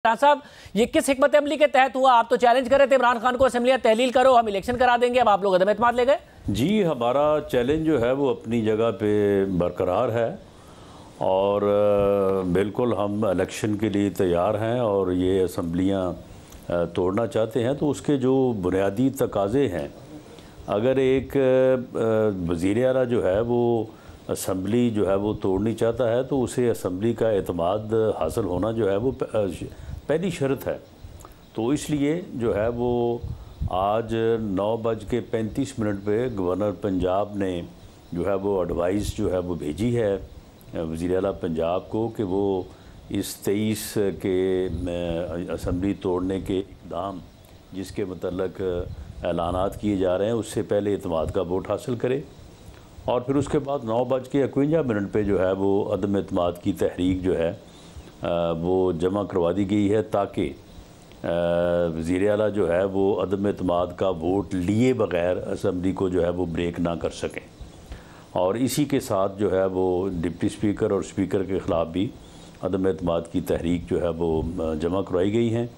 साहब, ये किस हिकमत अमली के तहत हुआ? आप तो चैलेंज कर रहे थे इमरान खान को, असेंबलियां तहलील करो, हम इलेक्शन करा देंगे, अब आप लोग अदम एतमाद ले गए। जी, हमारा चैलेंज जो है वो अपनी जगह पे बरकरार है और बिल्कुल हम इलेक्शन के लिए तैयार हैं और ये असेंबलियां तोड़ना चाहते हैं तो उसके जो बुनियादी तकाज़े हैं, अगर एक वज़ीर आला जो है वो असम्बली जो है वो तोड़नी चाहता है तो उसे असम्बली का एतमाद हासिल होना जो है वो पहली शर्त है। तो इसलिए जो है वो आज 9:35 पे गवर्नर पंजाब ने जो है वो एडवाइस जो है वो भेजी है वज़ीर आला पंजाब को कि वो इस 23 के असम्बली तोड़ने के इक़दाम जिसके मतलब ऐलानात किए जा रहे हैं उससे पहले एतमाद का वोट हासिल करे और फिर उसके बाद 9:51 पे जो है वो अदम एतमाद की तहरीक जो है वो जमा करवा दी गई है ताकि वज़ीर आला जो है वो अदम एतमाद का वोट लिए बग़ैर असम्बली को जो है वो ब्रेक ना कर सकें। और इसी के साथ जो है वो डिप्टी स्पीकर और स्पीकर के ख़िलाफ़ भी अदम एतमाद की तहरीक जो है वो जमा करवाई गई हैं।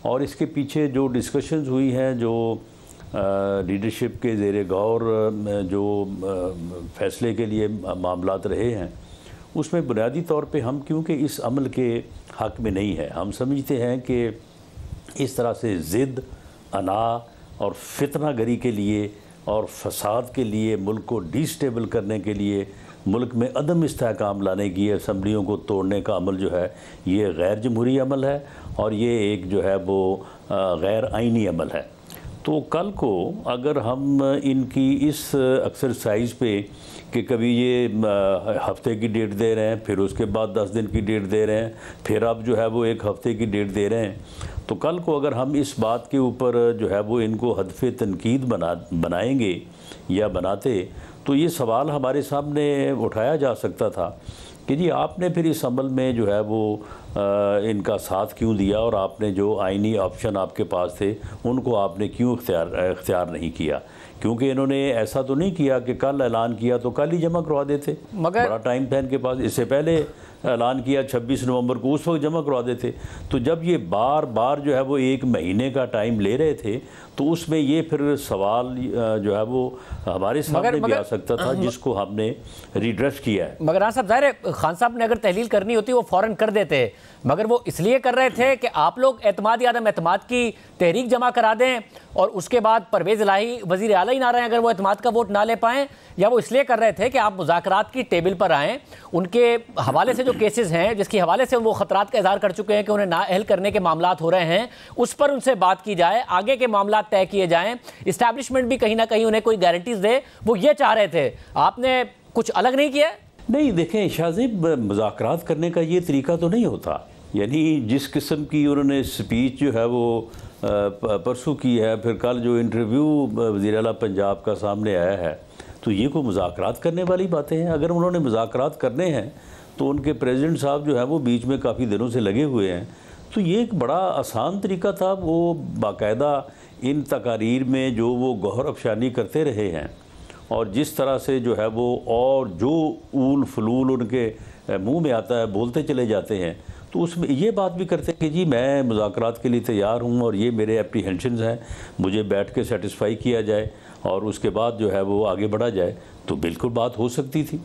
और इसके पीछे जो डिस्कशंस हुई हैं, जो लीडरशिप के ज़ेरे गौर जो फ़ैसले के लिए मामलात रहे हैं, उसमें बुनियादी तौर पे हम क्योंकि इस अमल के हक़ में नहीं है, हम समझते हैं कि इस तरह से ज़िद, अना और फितना गरी के लिए और फसाद के लिए, मुल्क को डिस्टेबल करने के लिए, मुल्क में अदम इस्तेहकाम लाने की असम्बलियों को तोड़ने का अमल जो है ये गैर जमहूरी अमल है और ये एक जो है वो गैर आइनी अमल है। तो कल को अगर हम इनकी इस एक्सरसाइज पे कि कभी ये हफ्ते की डेट दे रहे हैं, फिर उसके बाद 10 दिन की डेट दे रहे हैं, फिर अब जो है वो 1 हफ्ते की डेट दे रहे हैं, तो कल को अगर हम इस बात के ऊपर जो है वो इनको हदफ़े तनकीद बनाएंगे या बनाते तो ये सवाल हमारे सामने उठाया जा सकता था कि जी आपने फिर इस अमल में जो है वो इनका साथ क्यों दिया और आपने जो आइनी ऑप्शन आपके पास थे उनको आपने क्यों इख्तियार नहीं किया, क्योंकि इन्होंने ऐसा तो नहीं किया कि कल ऐलान किया तो कल ही जमा करवा देते, मगर बड़ा टाइम था इनके पास, इससे पहले ऐलान किया 26 नवंबर को, उस वक्त जमा करवा देते। तो जब ये बार बार जो है वो 1 महीने का टाइम ले रहे थे तो उसमें ये फिर सवाल जो है वो हमारे सामने भी आ सकता था जिसको हमने रिड्रेस किया है। मगर हाँ साहब, ज़ाहिर है खान साहब ने अगर तहलील करनी होती वो फ़ौरन कर देते, मगर वो इसलिए कर रहे थे कि आप लोग एतमाद या अदम एतमाद की तहरीक जमा करा दें और उसके बाद परवेज़ इलाही वज़ीर आला ही ना रहें अगर वो एतमाद का वोट ना ले पाएँ, या वो इसलिए कर रहे थे कि आप मुज़ाकरात की टेबल पर आएँ, उनके हवाले से जो केसेस हैं जिसके हवाले से वो ख़तरात का इज़हार कर चुके हैं कि उन्हें नाअहल करने के मामलात हो रहे हैं, उस पर उनसे बात की जाए, आगे के मामलात तय किए जाएँ, इस्टेब्लिशमेंट भी कहीं ना कहीं उन्हें कोई गारंटीज़ दे, वो ये चाह रहे थे। आपने कुछ अलग नहीं किया? नहीं, देखें शाहज़ेब, मुज़ाकरात करने का ये तरीका तो नहीं होता। यानी जिस किस्म की उन्होंने स्पीच जो है वो परसों की है, फिर कल जो इंटरव्यू वज़ीर आला पंजाब का सामने आया है, तो ये कोई मुज़ाकरात करने वाली बातें हैं? अगर उन्होंने मुज़ाकरात करने हैं तो उनके प्रेसिडेंट साहब जो है वो बीच में काफ़ी दिनों से लगे हुए हैं, तो ये एक बड़ा आसान तरीका था। वो बाकायदा इन तकारीर में जो वो गौहर अफशानी करते रहे हैं और जिस तरह से जो है वो और जो ऊल फलूल उनके मुंह में आता है बोलते चले जाते हैं, तो उसमें ये बात भी करते हैं कि जी मैं मुज़ाकरात के लिए तैयार हूँ और ये मेरे एप्रीहेंशंस हैं, मुझे बैठ के सेटिस्फाई किया जाए और उसके बाद जो है वो आगे बढ़ा जाए, तो बिल्कुल बात हो सकती थी।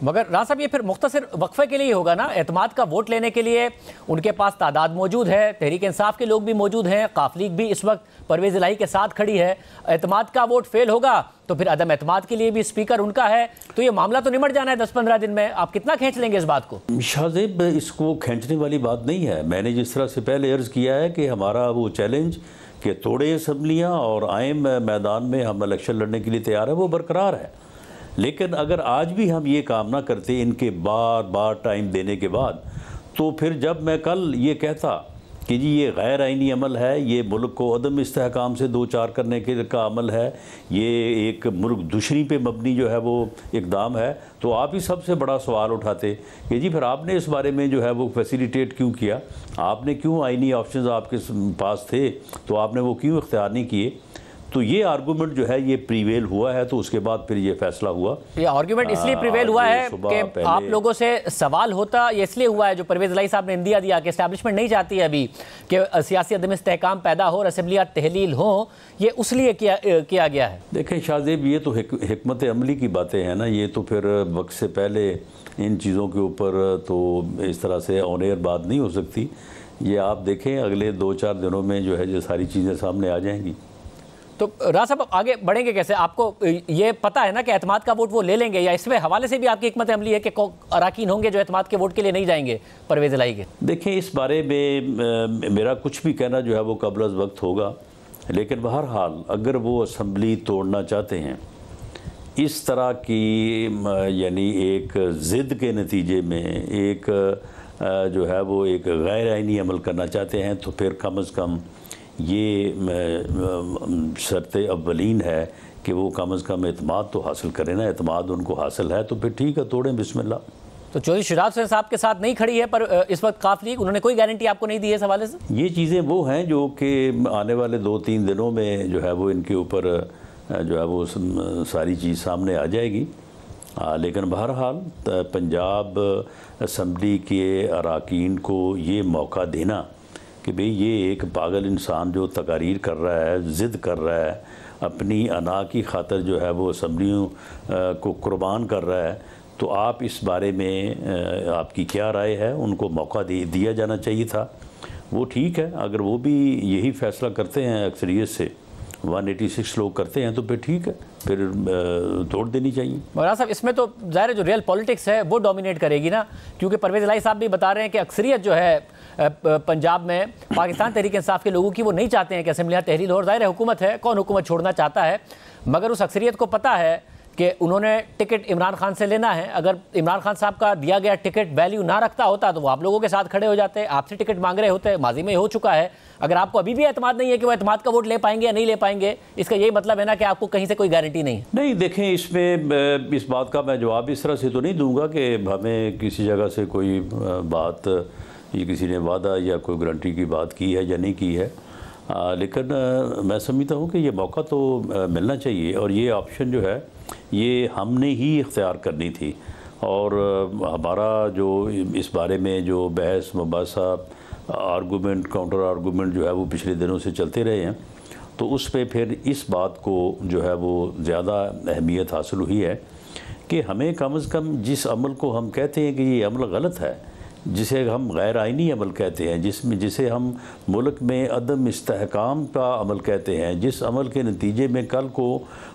मगर राज साहब, ये फिर मुख्तसर वक्फे के लिए होगा ना? एतमाद का वोट लेने के लिए उनके पास तादाद मौजूद है, तहरीक इंसाफ के लोग भी मौजूद हैं, काफ लीग भी इस वक्त परवेज़ इलाही के साथ खड़ी है। एतमाद का वोट फेल होगा तो फिर अदम एतमाद के लिए भी स्पीकर उनका है, तो ये मामला तो निमट जाना है 10-15 दिन में। आप कितना खींच लेंगे इस बात को? शाहज़ेब, इसको खींचने वाली बात नहीं है। मैंने जिस तरह से पहले अर्ज़ किया है कि हमारा वो चैलेंज कि तोड़े असम्बलियाँ और आए मैदान में हम इलेक्शन लड़ने के लिए तैयार है, वो बरकरार है। लेकिन अगर आज भी हम ये काम ना करते इनके बार बार टाइम देने के बाद, तो फिर जब मैं कल ये कहता कि जी ये गैर आइनी अमल है, ये मुल्क को अदम इस्तेहकाम से दो चार करने के का अमल है, ये एक मुल्क दुश्मनी पे मबनी जो है वो इक़दाम है, तो आप ही सबसे बड़ा सवाल उठाते कि जी फिर आपने इस बारे में जो है वो फैसिलिटेट क्यों किया, आपने क्यों आइनी ऑप्शंस आपके पास थे तो आपने वो क्यों इख्तियार नहीं किए। तो ये आर्गूमेंट जो है ये प्रीवेल हुआ है, तो उसके बाद फिर ये फैसला हुआ। ये आर्गूमेंट इसलिए प्रीवेल हुआ है कि आप लोगों से सवाल होता, ये इसलिए हुआ है जो परवेज इलाही साहब ने इंदिया दिया कि एस्टैब्लिशमेंट नहीं चाहती है अभी कि सियासी अदम इस्तेहकाम पैदा हो और असेंबलियाँ तहलील हो, ये उसलिए किया गया है। देखें शाहजेब, ये तो हिकमत अमली की बातें हैं ना, ये तो फिर वक्त से पहले इन चीज़ों के ऊपर तो इस तरह से ऑन एयर बात नहीं हो सकती। ये आप देखें अगले 2-4 दिनों में जो है ये सारी चीज़ें सामने आ जाएंगी। तो राज साहब आगे बढ़ेंगे कैसे? आपको ये पता है ना कि एतमाद का वोट वो ले लेंगे, या इसमें हवाले से भी आपकी हिकमत अमली है कि अराकीन होंगे जो एतमाद के वोट के लिए नहीं जाएंगे परवेज इलाही के? देखें, इस बारे में मेरा कुछ भी कहना जो है वो कबल अज़ वक्त होगा, लेकिन बहरहाल अगर वो असम्बली तोड़ना चाहते हैं इस तरह की, यानी एक ज़िद के नतीजे में एक जो है वो एक गैर आइनी अमल करना चाहते हैं, तो फिर कम अज़ कम ये शर्त अव्वलीन है कि वो कम अज़ कम एतमाद तो हासिल करें ना। एतमाद उनको हासिल है तो फिर ठीक है, तोड़ें, बिस्मिल्लाह। तो चौधरी शिराज हुसैन साहब के साथ नहीं खड़ी है पर इस वक्त काफ लीग, उन्होंने कोई गारंटी आपको नहीं दी है इस हवाले से? ये चीज़ें वो हैं जो कि आने वाले 2-3 दिनों में जो है वो इनके ऊपर जो है वो सारी चीज़ सामने आ जाएगी। लेकिन बहरहाल पंजाब असम्बली के अराकीन को ये मौका देना कि भाई ये एक पागल इंसान जो तकारीर कर रहा है, ज़िद कर रहा है, अपनी अना की खातर जो है वो असम्बलियों को कुर्बान कर रहा है, तो आप इस बारे में आपकी क्या राय है? उनको मौका दिया जाना चाहिए था। वो ठीक है, अगर वो भी यही फ़ैसला करते हैं अक्सरियत से, 186 लोग करते हैं, तो फिर ठीक है, फिर तोड़ देनी चाहिए। मौलाना साहब, इसमें तो ज़ाहिर जो रियल पॉलिटिक्स है वो डोमिनेट करेगी ना, क्योंकि परवेज इलाही साहब भी बता रहे हैं कि अक्सरियत जो है पंजाब में पाकिस्तान तहरीक इंसाफ के लोगों की वो नहीं चाहते हैं कि असेंबलियाँ तहलील हो। और ज़ाहिर हुकूमत है, कौन हुकूमत छोड़ना चाहता है, मगर उस अक्सरियत को पता है कि उन्होंने टिकट इमरान खान से लेना है। अगर इमरान खान साहब का दिया गया टिकट वैल्यू ना रखता होता तो वो आप लोगों के साथ खड़े हो जाते, आपसे टिकट मांग रहे होते, माजी में हो चुका है। अगर आपको अभी भी एतमाद नहीं है कि वो एतमाद का वोट ले पाएंगे या नहीं ले पाएंगे, इसका यही मतलब है ना कि आपको कहीं से कोई गारंटी नहीं है। नहीं, देखें, इसमें इस बात का मैं जवाब इस तरह से तो नहीं दूंगा कि हमें किसी जगह से कोई बात, ये किसी ने वादा या कोई गारंटी की बात की है या नहीं की है, लेकिन मैं समझता हूँ कि ये मौका तो मिलना चाहिए और ये ऑप्शन जो है ये हमने ही इख्तियार करनी थी। और हमारा जो इस बारे में जो बहस मुबासा आर्गूमेंट काउंटर आर्गूमेंट जो है वो पिछले दिनों से चलते रहे हैं, तो उस पे फिर इस बात को जो है वो ज़्यादा अहमियत हासिल हुई है कि हमें कम से कम जिस अमल को हम कहते हैं कि ये अमल गलत है, जिसे हम गैर आइनी अमल कहते हैं, जिसे हम मुल्क में अदम इस्तेहकाम का अमल कहते हैं, जिस अमल के नतीजे में कल को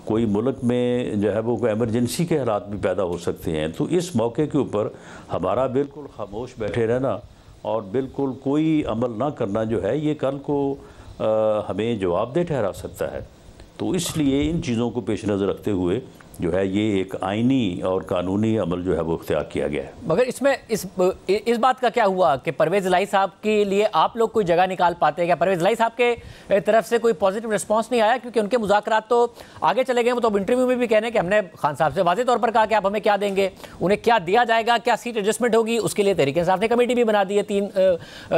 कोई मुल्क में जो है वो कोई एमरजेंसी के हालात भी पैदा हो सकते हैं, तो इस मौके के ऊपर हमारा बिल्कुल खामोश बैठे रहना और बिल्कुल कोई अमल ना करना जो है ये कल को हमें जवाबदेह ठहरा सकता है। तो इसलिए इन चीज़ों को पेश नज़र रखते हुए जो है ये एक आइनी और कानूनी अमल जो है वो इख्तियार किया गया है। मगर इसमें इस बात का क्या हुआ कि परवेज इलाही साहब के लिए आप लोग कोई जगह निकाल पाते हैं क्या? परवेज इलाही साहब के तरफ से कोई पॉजिटिव रिस्पांस नहीं आया, क्योंकि उनके मुज़ाकरात तो आगे चले गए। वो तो इंटरव्यू में भी कह रहे हैं कि हमने खान साहब से वाज़े तौर पर कहा कि आप हमें क्या देंगे, उन्हें क्या दिया जाएगा, क्या सीट एडजस्टमेंट होगी, उसके लिए तहरीक इंसाफ ने कमेटी भी बना दी है 3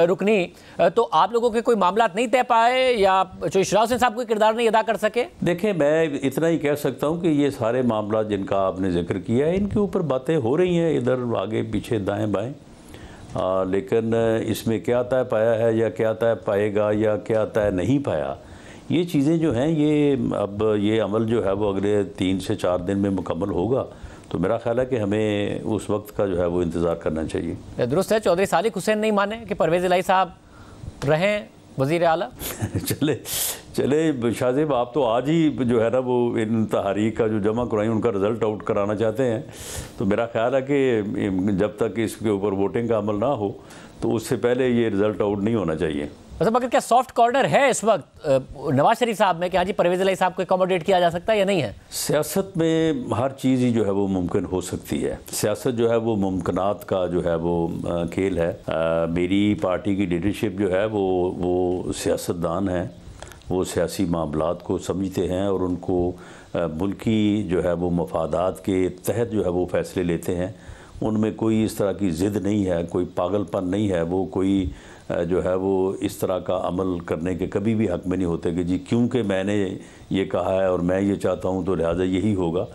रुकनी। तो आप लोगों के कोई मामला नहीं तय पाए या जो शिराज हुसैन साहब कोई किरदार नहीं अदा कर सके? देखिए, मैं इतना ही कह सकता हूँ कि ये सारे मामला जिनका आपने जिक्र किया है इनके ऊपर बातें हो रही हैं इधर आगे पीछे दाएं बाएं, लेकिन इसमें क्या तय पाया है या क्या तय पाएगा या क्या तय नहीं पाया, ये चीज़ें जो हैं ये अब ये अमल जो है वो अगले 3 से 4 दिन में मुकम्मल होगा। तो मेरा ख्याल है कि हमें उस वक्त का जो है वो इंतज़ार करना चाहिए। दुरुस्त है, चौधरी सालिक हुसैन नहीं माने कि परवेज इलाही साहब रहें वज़ीर आला? चले शाहजेब, आप तो आज ही जो है ना वो इन तहरीक का जो जमा कराई उनका रिज़ल्ट आउट कराना चाहते हैं, तो मेरा ख्याल है कि जब तक इसके ऊपर वोटिंग का अमल ना हो तो उससे पहले ये रिज़ल्ट आउट नहीं होना चाहिए। मतलब मगर क्या सॉफ्ट कॉर्नर है इस वक्त नवाज शरीफ साहब में कि हाँ जी परवेज इलाही साहब को अकोमोडेट किया जा सकता है या नहीं है? सियासत में हर चीज़ ही जो है वो मुमकिन हो सकती है। सियासत जो है वो मुमकिनात का जो है वो खेल है। मेरी पार्टी की लीडरशिप जो है वो सियासतदान है, वो सियासी मामलात को समझते हैं और उनको मुल्की जो है वो मफादात के तहत जो है वो फ़ैसले लेते हैं। उनमें कोई इस तरह की ज़िद नहीं है, कोई पागलपन नहीं है, वो कोई जो है वो इस तरह का अमल करने के कभी भी हक़ में नहीं होते कि जी क्योंकि मैंने ये कहा है और मैं ये चाहता हूँ तो लिहाजा यही होगा।